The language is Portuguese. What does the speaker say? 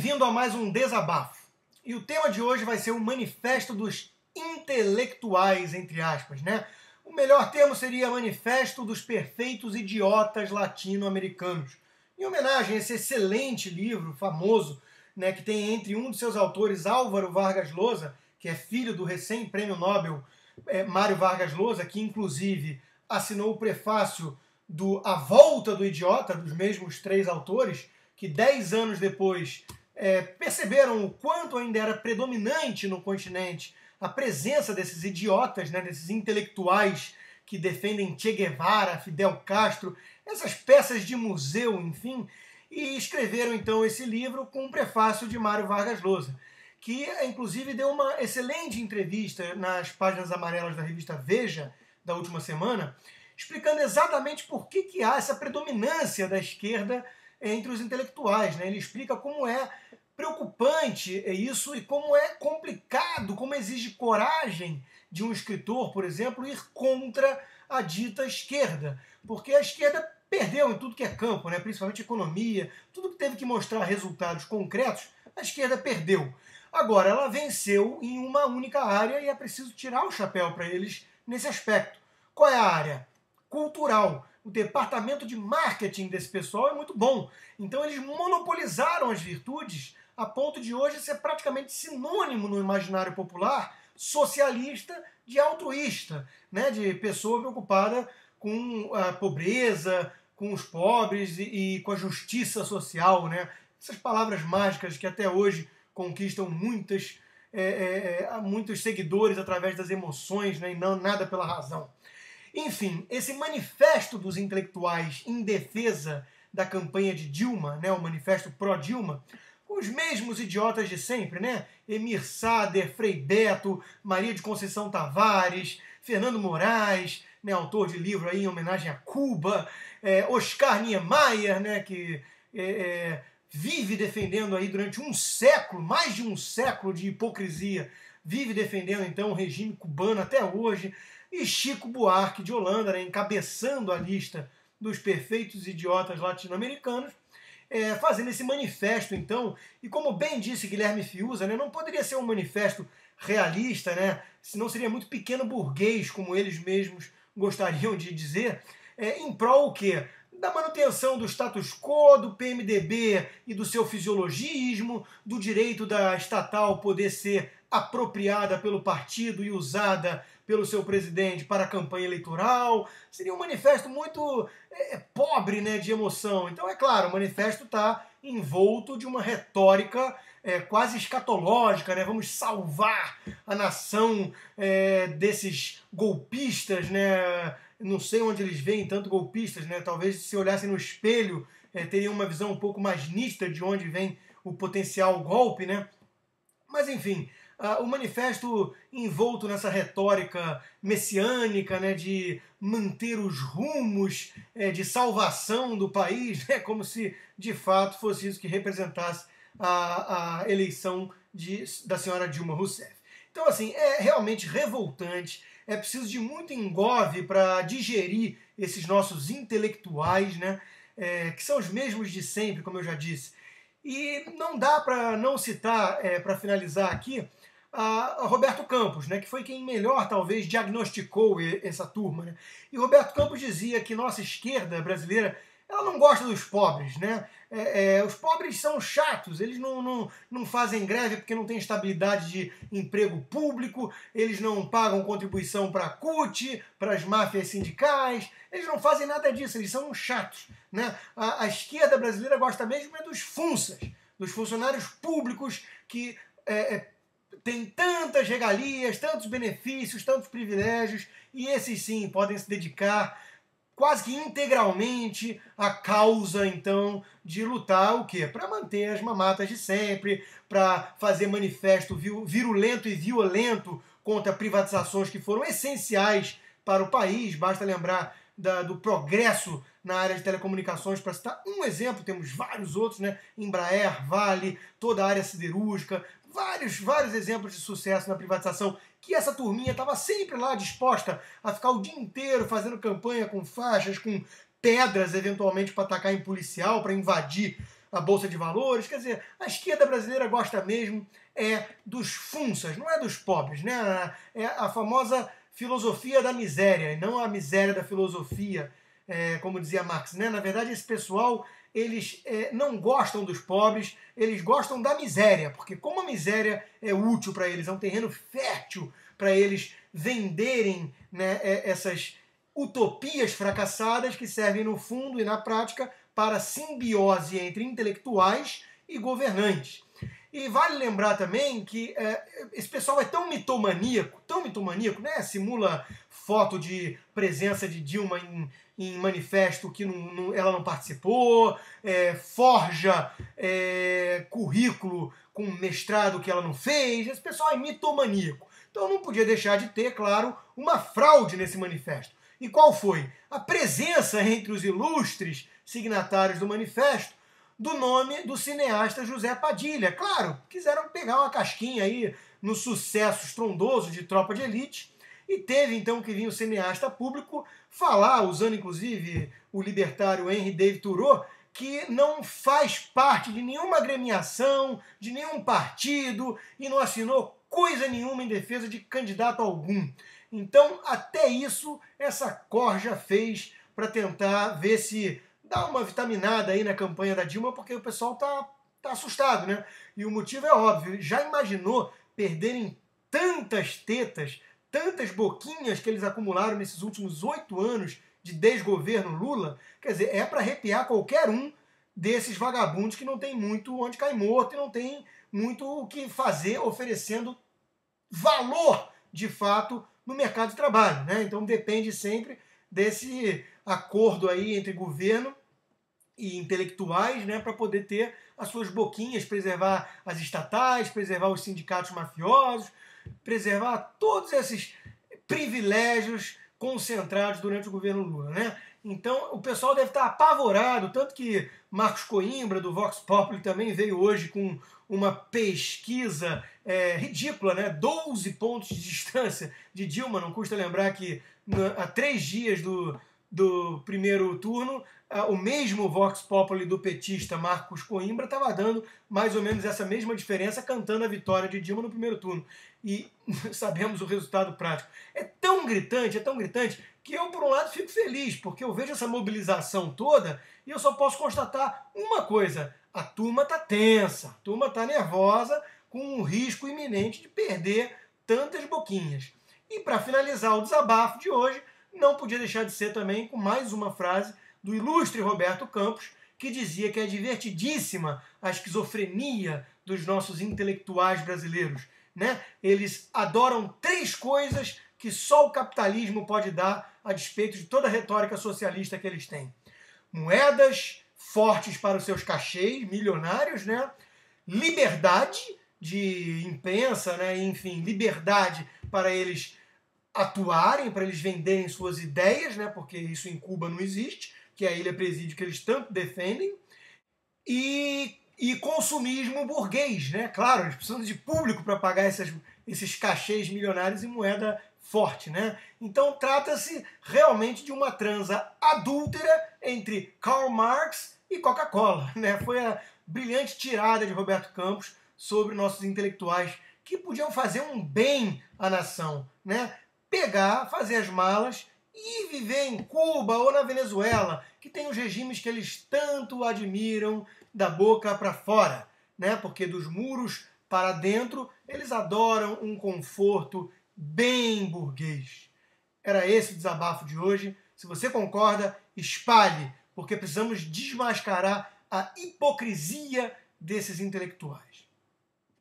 Bem-vindo a mais um Desabafo. E o tema de hoje vai ser o Manifesto dos Intelectuais, entre aspas, né? O melhor termo seria Manifesto dos Perfeitos Idiotas Latino-Americanos. Em homenagem a esse excelente livro, famoso, né, que tem entre um de seus autores, Álvaro Vargas Llosa, que é filho do recém-prêmio Nobel Mário Vargas Llosa, que inclusive assinou o prefácio do A Volta do Idiota, dos mesmos três autores, que 10 anos depois perceberam o quanto ainda era predominante no continente a presença desses idiotas, né, desses intelectuais que defendem Che Guevara, Fidel Castro, essas peças de museu, enfim, e escreveram então esse livro com um prefácio de Mário Vargas Llosa, que inclusive deu uma excelente entrevista nas páginas amarelas da revista Veja da última semana, explicando exatamente por que há essa predominância da esquerda entre os intelectuais, né? Ele explica como é preocupante isso e como é complicado, como exige coragem de um escritor, por exemplo, ir contra a dita esquerda, porque a esquerda perdeu em tudo que é campo, né? Principalmente economia, tudo que teve que mostrar resultados concretos, a esquerda perdeu. Agora, ela venceu em uma única área e é preciso tirar o chapéu para eles nesse aspecto. Qual é a área? Cultural. O departamento de marketing desse pessoal é muito bom. Então eles monopolizaram as virtudes a ponto de hoje ser praticamente sinônimo no imaginário popular socialista de altruísta, né? De pessoa preocupada com a pobreza, com os pobres e com a justiça social, né? Essas palavras mágicas que até hoje conquistam muitos seguidores através das emoções, né? E não nada pela razão. Enfim, esse manifesto dos intelectuais em defesa da campanha de Dilma, né, o manifesto pró-Dilma, com os mesmos idiotas de sempre, né? Emir Sader, Frei Beto, Maria de Conceição Tavares, Fernando Moraes, né, autor de livro aí em homenagem a Cuba, Oscar Niemeyer, né, que vive defendendo aí durante um século, mais de um século de hipocrisia, vive defendendo então o regime cubano até hoje, e Chico Buarque de Holanda, né, encabeçando a lista dos perfeitos idiotas latino-americanos, fazendo esse manifesto, então, e como bem disse Guilherme Fiuza, né, não poderia ser um manifesto realista, né, senão seria muito pequeno burguês, como eles mesmos gostariam de dizer, em prol o quê? Da manutenção do status quo, do PMDB e do seu fisiologismo, do direito da estatal poder ser apropriada pelo partido e usada pelo seu presidente para a campanha eleitoral. Seria um manifesto muito pobre, né, de emoção. Então, é claro, o manifesto está envolto de uma retórica quase escatológica, né? Vamos salvar a nação desses golpistas, né? Não sei onde eles veem tanto golpistas, né? Talvez se olhassem no espelho teriam uma visão um pouco mais nítida de onde vem o potencial golpe, né? Mas enfim, o manifesto envolto nessa retórica messiânica, né, de manter os rumos de salvação do país, né, como se de fato fosse isso que representasse a eleição da senhora Dilma Rousseff. Então, assim, é realmente revoltante, é preciso de muito engove para digerir esses nossos intelectuais, né, que são os mesmos de sempre, como eu já disse. E não dá para não citar, para finalizar aqui, a Roberto Campos, né, que foi quem melhor, talvez, diagnosticou essa turma. Né? E Roberto Campos dizia que nossa esquerda brasileira ela não gosta dos pobres. Né? Os pobres são chatos, eles não fazem greve porque não tem estabilidade de emprego público, eles não pagam contribuição para a CUT, para as máfias sindicais, eles não fazem nada disso, eles são chatos. Né? A esquerda brasileira gosta mesmo dos funsas, dos funcionários públicos que têm tantas regalias, tantos benefícios, tantos privilégios, e esses sim podem se dedicar quase que integralmente à causa, então, de lutar o quê? Para manter as mamatas de sempre, para fazer manifesto virulento e violento contra privatizações que foram essenciais para o país. Basta lembrar do progresso na área de telecomunicações, para citar um exemplo, temos vários outros, né? Embraer, Vale, toda a área siderúrgica, vários exemplos de sucesso na privatização, que essa turminha estava sempre lá disposta a ficar o dia inteiro fazendo campanha com faixas, com pedras, eventualmente, para atacar em policial, para invadir a Bolsa de Valores. Quer dizer, a esquerda brasileira gosta mesmo dos funsas, não é dos pobres, né? É a famosa filosofia da miséria, e não a miséria da filosofia, como dizia Marx, né? Na verdade, esse pessoal, eles não gostam dos pobres, eles gostam da miséria, porque como a miséria é útil para eles, é um terreno fértil para eles venderem, né, essas utopias fracassadas que servem no fundo e na prática para simbiose entre intelectuais e governantes. E vale lembrar também que esse pessoal é tão mitomaníaco, né? Simula foto de presença de Dilma em manifesto que ela não participou, forja currículo com mestrado que ela não fez. Esse pessoal é mitomaníaco. Então não podia deixar de ter, claro, uma fraude nesse manifesto. E qual foi? A presença entre os ilustres signatários do manifesto do nome do cineasta José Padilha. Claro, quiseram pegar uma casquinha aí no sucesso estrondoso de Tropa de Elite, e teve então que vir o cineasta público falar, usando inclusive o libertário Henry David Thoreau, que não faz parte de nenhuma agremiação, de nenhum partido, e não assinou coisa nenhuma em defesa de candidato algum. Então, até isso, essa corja fez para tentar ver se dá uma vitaminada aí na campanha da Dilma, porque o pessoal tá assustado, né? E o motivo é óbvio. Já imaginou perderem tantas tetas, tantas boquinhas que eles acumularam nesses últimos 8 anos de desgoverno Lula? Quer dizer, é para arrepiar qualquer um desses vagabundos que não tem muito onde cair morto e não tem muito o que fazer oferecendo valor, de fato, no mercado de trabalho, né? Então depende sempre desse acordo aí entre governo e intelectuais, né, para poder ter as suas boquinhas, preservar as estatais, preservar os sindicatos mafiosos, preservar todos esses privilégios concentrados durante o governo Lula, né? Então o pessoal deve estar apavorado, tanto que Marcos Coimbra, do Vox Populi, também veio hoje com uma pesquisa ridícula, né? 12 pontos de distância de Dilma. Não custa lembrar que há 3 dias do primeiro turno, o mesmo Vox Populi do petista Marcos Coimbra estava dando mais ou menos essa mesma diferença, cantando a vitória de Dilma no primeiro turno. E sabemos o resultado prático. É tão gritante, que eu, por um lado, fico feliz, porque eu vejo essa mobilização toda e eu só posso constatar uma coisa: a turma está tensa, a turma está nervosa, com um risco iminente de perder tantas boquinhas. E para finalizar o desabafo de hoje, não podia deixar de ser também com mais uma frase do ilustre Roberto Campos, que dizia que é divertidíssima a esquizofrenia dos nossos intelectuais brasileiros, né? Eles adoram 3 coisas que só o capitalismo pode dar, a despeito de toda a retórica socialista que eles têm: moedas fortes para os seus cachês milionários, né? Liberdade de imprensa, né? Enfim, liberdade para eles atuarem, para eles venderem suas ideias, né? Porque isso em Cuba não existe, que é a ilha presídio que eles tanto defendem, e consumismo burguês, né? Claro, eles precisam de público para pagar esses cachês milionários em moeda forte, né? Então trata-se realmente de uma transa adúltera entre Karl Marx e Coca-Cola, né? Foi a brilhante tirada de Roberto Campos sobre nossos intelectuais que podiam fazer um bem à nação, né? Pegar, fazer as malas e viver em Cuba ou na Venezuela, que tem os regimes que eles tanto admiram da boca para fora, né? Porque dos muros para dentro eles adoram um conforto bem burguês. Era esse o desabafo de hoje. Se você concorda, espalhe, porque precisamos desmascarar a hipocrisia desses intelectuais.